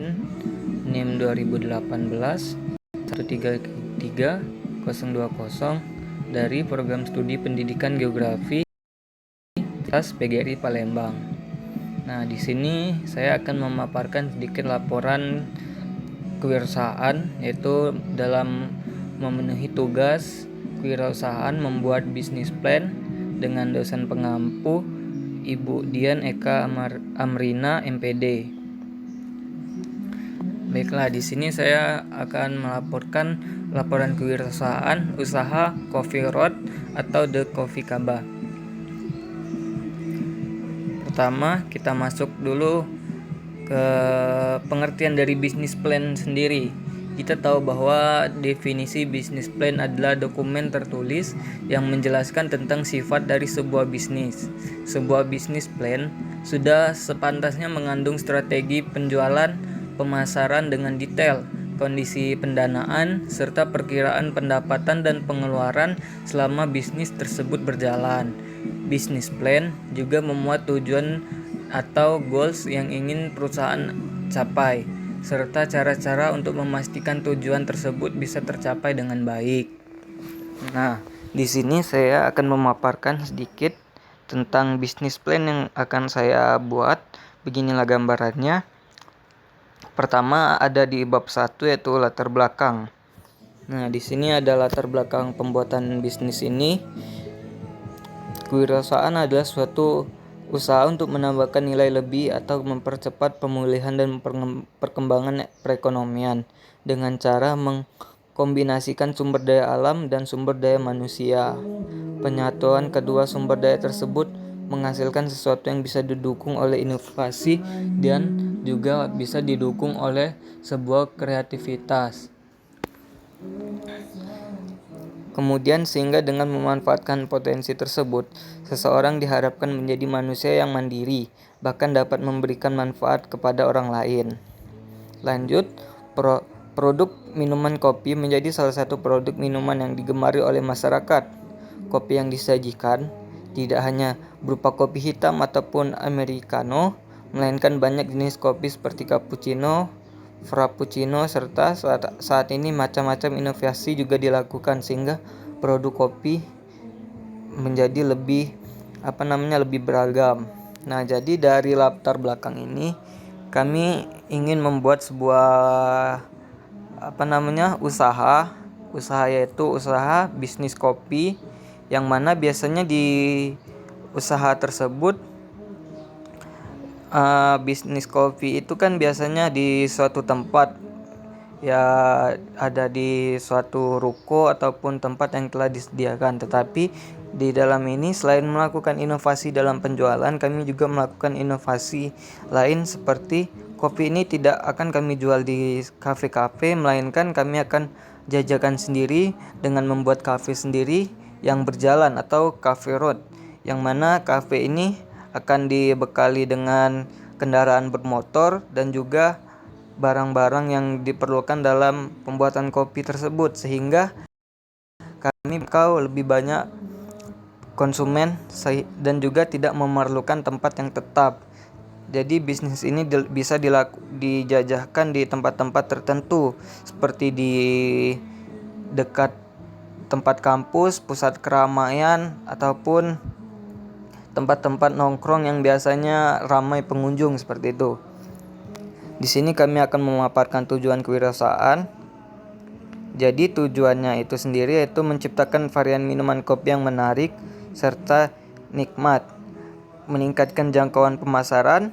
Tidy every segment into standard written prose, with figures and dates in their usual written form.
NIM 2018 133 020 dari Program Studi Pendidikan Geografi Universitas PGRI Palembang. Nah, di sini saya akan memaparkan sedikit laporan kewirausahaan, yaitu dalam memenuhi tugas kewirausahaan membuat bisnis plan dengan dosen pengampu Ibu Dian Eka Amrina MPD. Baiklah, di sini saya akan melaporkan laporan kewirausahaan usaha Coffee Road atau The Coffee Kaba. Pertama, kita masuk dulu ke pengertian dari bisnis plan sendiri. Kita tahu bahwa definisi bisnis plan adalah dokumen tertulis yang menjelaskan tentang sifat dari sebuah bisnis. Sebuah bisnis plan sudah sepantasnya mengandung strategi penjualan, pemasaran dengan detail, kondisi pendanaan, serta perkiraan pendapatan dan pengeluaran selama bisnis tersebut berjalan. Bisnis plan juga memuat tujuan atau goals yang ingin perusahaan capai, serta cara-cara untuk memastikan tujuan tersebut bisa tercapai dengan baik. Nah, di sini saya akan memaparkan sedikit tentang bisnis plan yang akan saya buat. Beginilah gambarannya. Pertama ada di bab 1, yaitu latar belakang. Nah, di sini ada latar belakang pembuatan bisnis ini. Kewirausahaan adalah suatu usaha untuk menambahkan nilai lebih atau mempercepat pemulihan dan perkembangan perekonomian dengan cara mengkombinasikan sumber daya alam dan sumber daya manusia. Penyatuan kedua sumber daya tersebut menghasilkan sesuatu yang bisa didukung oleh inovasi dan juga bisa didukung oleh sebuah kreativitas. Kemudian sehingga dengan memanfaatkan potensi tersebut, seseorang diharapkan menjadi manusia yang mandiri, bahkan dapat memberikan manfaat kepada orang lain. Lanjut, produk minuman kopi menjadi salah satu produk minuman yang digemari oleh masyarakat. Kopi yang disajikan tidak hanya berupa kopi hitam ataupun americano, melainkan banyak jenis kopi seperti cappuccino, frappuccino, serta saat ini macam-macam inovasi juga dilakukan sehingga produk kopi menjadi lebih beragam. Nah, jadi dari latar belakang ini kami ingin membuat sebuah usaha yaitu usaha bisnis kopi, yang mana biasanya di usaha tersebut bisnis kopi itu kan biasanya di suatu tempat, ya ada di suatu ruko ataupun tempat yang telah disediakan. Tetapi di dalam ini selain melakukan inovasi dalam penjualan, kami juga melakukan inovasi lain, seperti kopi ini tidak akan kami jual di kafe-kafe, melainkan kami akan jajakan sendiri dengan membuat kafe sendiri yang berjalan atau cafe road, yang mana kafe ini akan dibekali dengan kendaraan bermotor dan juga barang-barang yang diperlukan dalam pembuatan kopi tersebut, sehingga kami lebih banyak konsumen dan juga tidak memerlukan tempat yang tetap. Jadi bisnis ini bisa dijajahkan di tempat-tempat tertentu, seperti di dekat tempat kampus, pusat keramaian, ataupun tempat-tempat nongkrong yang biasanya ramai pengunjung seperti itu. Di sini kami akan memaparkan tujuan kewirausahaan. Jadi tujuannya itu sendiri yaitu menciptakan varian minuman kopi yang menarik serta nikmat, meningkatkan jangkauan pemasaran,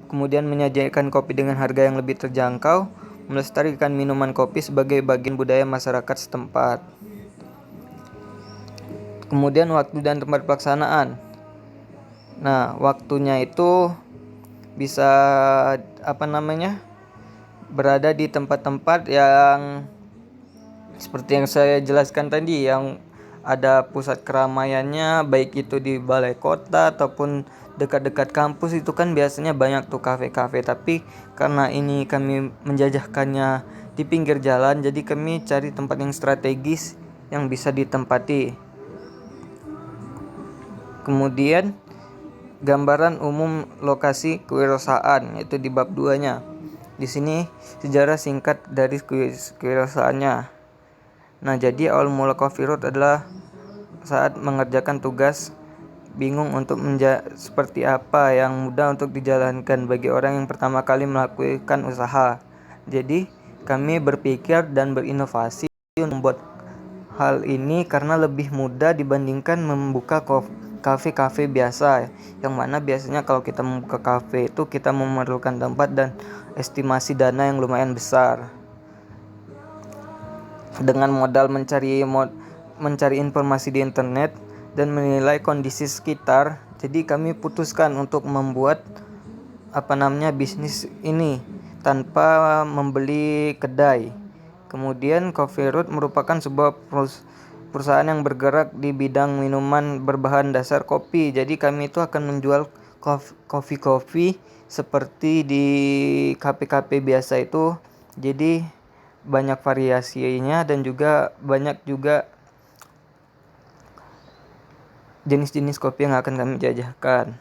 kemudian menyajikan kopi dengan harga yang lebih terjangkau, melestarikan minuman kopi sebagai bagian budaya masyarakat setempat. Kemudian waktu dan tempat pelaksanaan. Nah, waktunya itu bisa berada di tempat-tempat yang seperti yang saya jelaskan tadi, yang ada pusat keramaiannya, baik itu di balai kota ataupun dekat-dekat kampus. Itu kan biasanya banyak tuh kafe-kafe, tapi karena ini kami menjajahkannya di pinggir jalan, jadi kami cari tempat yang strategis yang bisa ditempati. Kemudian gambaran umum lokasi kewirausahaan, yaitu di bab 2-nya. Di sini sejarah singkat dari kewilayahannya. Nah, jadi awal mula Coffee Road adalah saat mengerjakan tugas, bingung untuk seperti apa yang mudah untuk dijalankan bagi orang yang pertama kali melakukan usaha. Jadi, kami berpikir dan berinovasi untuk membuat hal ini karena lebih mudah dibandingkan membuka kafe-kafe biasa, yang mana biasanya kalau kita membuka kafe itu kita memerlukan tempat dan estimasi dana yang lumayan besar. Dengan modal mencari informasi di internet dan menilai kondisi sekitar, jadi kami putuskan untuk membuat bisnis ini tanpa membeli kedai. Kemudian Coffee Road merupakan sebuah perusahaan yang bergerak di bidang minuman berbahan dasar kopi. Jadi kami itu akan menjual kopi seperti di kafe-kafe biasa itu. Jadi banyak variasinya dan juga banyak juga jenis-jenis kopi yang akan kami jajakan.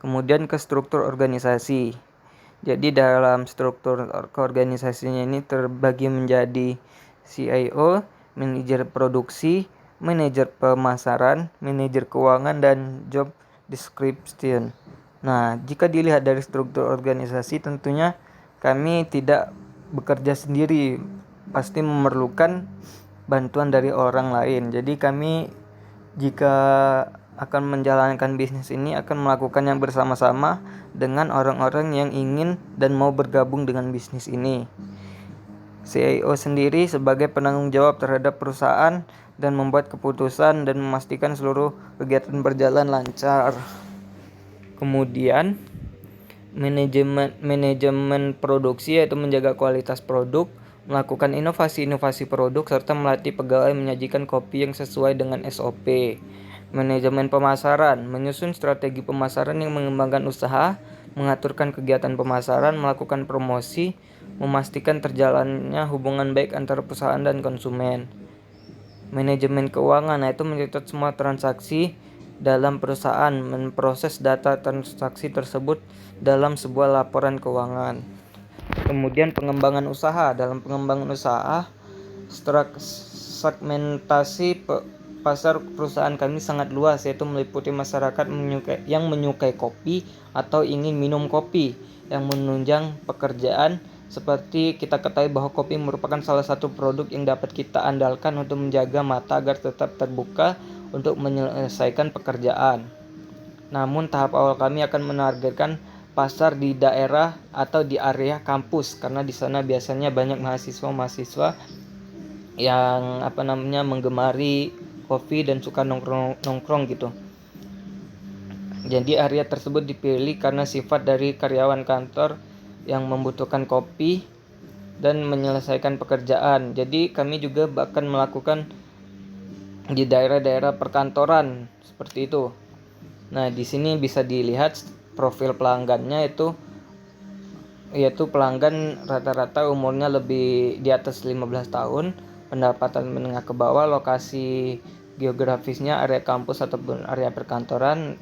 Kemudian ke struktur organisasi. Jadi dalam struktur keorganisasinya ini terbagi menjadi CIO, manajer produksi, manajer pemasaran, manajer keuangan, dan job description. Nah, jika dilihat dari struktur organisasi, tentunya kami tidak bekerja sendiri, pasti memerlukan bantuan dari orang lain. Jadi kami jika akan menjalankan bisnis ini akan melakukannya bersama-sama dengan orang-orang yang ingin dan mau bergabung dengan bisnis ini. CIO sendiri sebagai penanggung jawab terhadap perusahaan dan membuat keputusan dan memastikan seluruh kegiatan berjalan lancar. Kemudian manajemen produksi, yaitu menjaga kualitas produk, melakukan inovasi produk, serta melatih pegawai menyajikan kopi yang sesuai dengan SOP. Manajemen pemasaran, menyusun strategi pemasaran yang mengembangkan usaha, mengaturkan kegiatan pemasaran, melakukan promosi, memastikan terjalannya hubungan baik antara perusahaan dan konsumen. Manajemen keuangan, yaitu mencatat semua transaksi dalam perusahaan, memproses data transaksi tersebut dalam sebuah laporan keuangan. Kemudian pengembangan usaha. Dalam pengembangan usaha, segmentasi pasar perusahaan kami sangat luas, yaitu meliputi masyarakat yang menyukai kopi atau ingin minum kopi, yang menunjang pekerjaan. Seperti kita ketahui bahwa kopi merupakan salah satu produk yang dapat kita andalkan untuk menjaga mata agar tetap terbuka untuk menyelesaikan pekerjaan. Namun tahap awal kami akan menargetkan pasar di daerah atau di area kampus, karena di sana biasanya banyak mahasiswa yang menggemari kopi dan suka nongkrong gitu. Jadi area tersebut dipilih karena sifat dari karyawan kantor yang membutuhkan kopi dan menyelesaikan pekerjaan. Jadi kami juga bahkan melakukan di daerah-daerah perkantoran seperti itu. Nah, di sini bisa dilihat profil pelanggannya yaitu pelanggan rata-rata umurnya lebih di atas 15 tahun, pendapatan menengah ke bawah, lokasi geografisnya area kampus ataupun area perkantoran.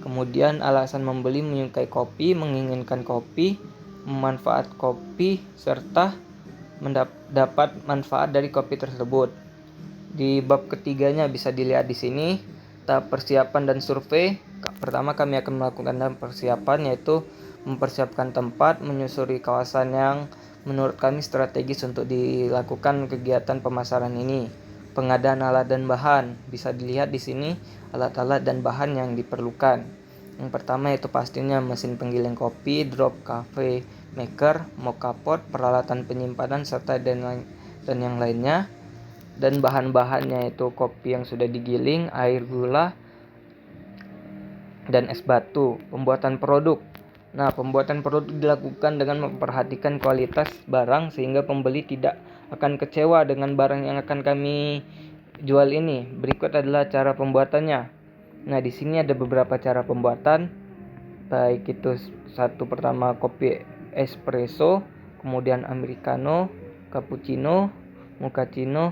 Kemudian alasan membeli menyukai kopi, menginginkan kopi, memanfaat kopi, serta mendapat manfaat dari kopi tersebut. Di bab ketiganya bisa dilihat di sini, tahap persiapan dan survei. Pertama kami akan melakukan persiapan, yaitu mempersiapkan tempat, menyusuri kawasan yang menurut kami strategis untuk dilakukan kegiatan pemasaran ini. Pengadaan alat dan bahan, bisa dilihat di sini alat-alat dan bahan yang diperlukan. Yang pertama yaitu pastinya mesin penggiling kopi, drop cafe maker, mocha pot, peralatan penyimpanan, serta dan yang lainnya. Dan bahan-bahannya itu kopi yang sudah digiling, air, gula, dan es batu. Pembuatan produk. Nah, pembuatan produk dilakukan dengan memperhatikan kualitas barang sehingga pembeli tidak akan kecewa dengan barang yang akan kami jual ini. Berikut adalah cara pembuatannya. Nah, di sini ada beberapa cara pembuatan. Baik itu satu pertama kopi espresso, kemudian americano, cappuccino, mochaccino.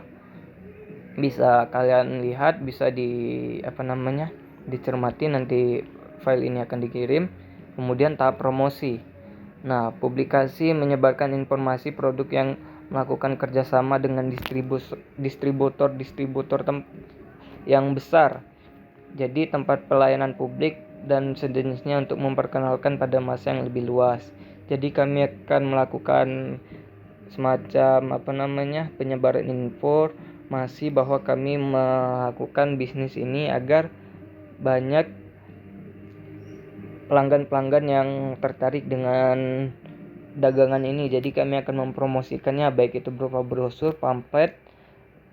Bisa kalian lihat, bisa dicermati, nanti file ini akan dikirim. Kemudian tahap promosi. Nah, publikasi menyebarkan informasi produk yang melakukan kerjasama dengan distributor yang besar. Jadi tempat pelayanan publik dan sejenisnya untuk memperkenalkan pada masa yang lebih luas. Jadi kami akan melakukan semacam penyebaran informasi bahwa kami melakukan bisnis ini agar banyak pelanggan-pelanggan yang tertarik dengan dagangan ini. Jadi kami akan mempromosikannya baik itu berupa brosur, pamflet,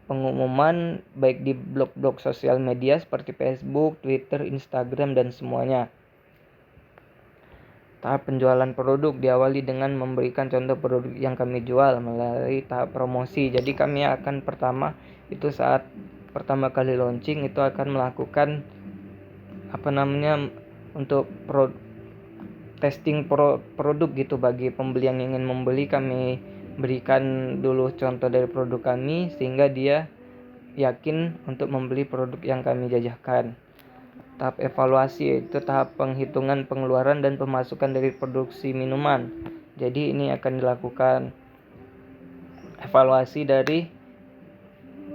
pengumuman baik di blog-blog sosial media seperti Facebook, Twitter, Instagram dan semuanya. Tahap penjualan produk diawali dengan memberikan contoh produk yang kami jual melalui tahap promosi. Jadi kami akan pertama itu saat pertama kali launching itu akan melakukan untuk testing produk gitu bagi pembeli yang ingin membeli. Kami berikan dulu contoh dari produk kami sehingga dia yakin untuk membeli produk yang kami jajahkan. Tahap evaluasi yaitu tahap penghitungan pengeluaran dan pemasukan dari produksi minuman. Jadi ini akan dilakukan evaluasi dari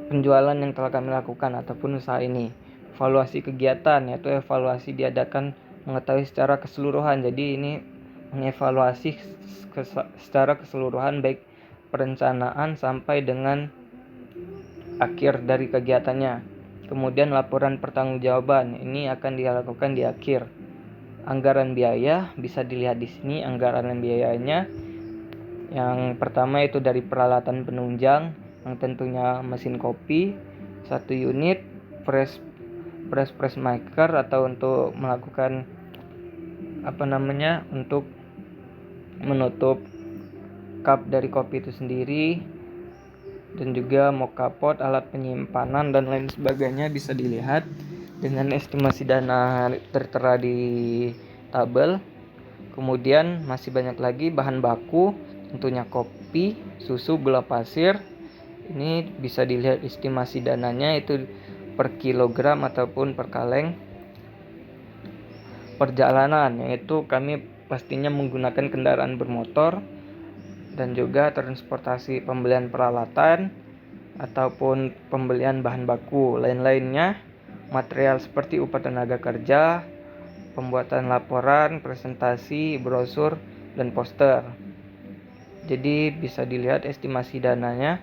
penjualan yang telah kami lakukan ataupun usaha ini. Evaluasi kegiatan yaitu evaluasi diadakan mengetahui secara keseluruhan. Jadi ini mengevaluasi secara keseluruhan baik perencanaan sampai dengan akhir dari kegiatannya. Kemudian laporan pertanggungjawaban ini akan dilakukan di akhir. Anggaran biaya bisa dilihat di sini. Anggaran biayanya yang pertama itu dari peralatan penunjang yang tentunya mesin kopi 1 unit, press maker atau untuk melakukan untuk menutup cup dari kopi itu sendiri, dan juga mocha pot, alat penyimpanan dan lain sebagainya bisa dilihat dengan estimasi dana tertera di tabel. Kemudian masih banyak lagi bahan baku, tentunya kopi, susu, gula pasir. Ini bisa dilihat estimasi dananya itu per kilogram ataupun per kaleng. Perjalanan yaitu kami pastinya menggunakan kendaraan bermotor, dan juga transportasi pembelian peralatan ataupun pembelian bahan baku lain-lainnya, material seperti upah tenaga kerja, pembuatan laporan, presentasi, brosur, dan poster. Jadi bisa dilihat estimasi dananya.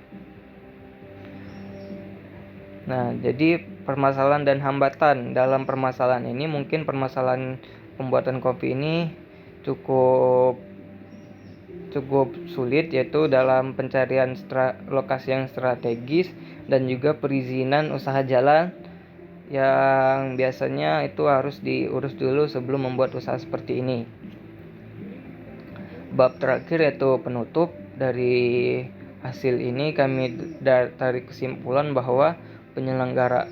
Nah, jadi permasalahan dan hambatan dalam permasalahan ini, mungkin permasalahan pembuatan kopi ini cukup sulit, yaitu dalam pencarian lokasi yang strategis dan juga perizinan usaha jalan yang biasanya itu harus diurus dulu sebelum membuat usaha seperti ini. Bab terakhir yaitu penutup. Dari hasil ini kami tarik kesimpulan bahwa penyelenggara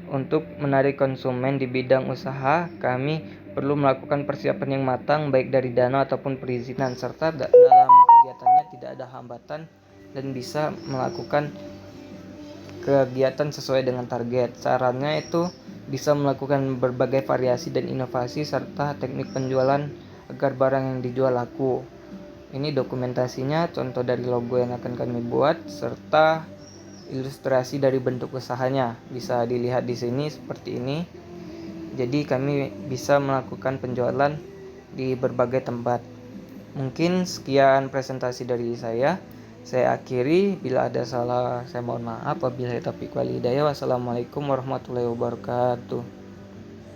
untuk menarik konsumen di bidang usaha, kami perlu melakukan persiapan yang matang baik dari dana ataupun perizinan, serta dalam kegiatannya tidak ada hambatan dan bisa melakukan kegiatan sesuai dengan target. Sarannya itu bisa melakukan berbagai variasi dan inovasi serta teknik penjualan agar barang yang dijual laku. Ini dokumentasinya, contoh dari logo yang akan kami buat serta ilustrasi dari bentuk usahanya bisa dilihat di sini seperti ini. Jadi kami bisa melakukan penjualan di berbagai tempat. Mungkin sekian presentasi dari saya. Saya akhiri, bila ada salah saya mohon maaf. Wabillahi taufiq wal hidayah. Wassalamualaikum warahmatullahi wabarakatuh.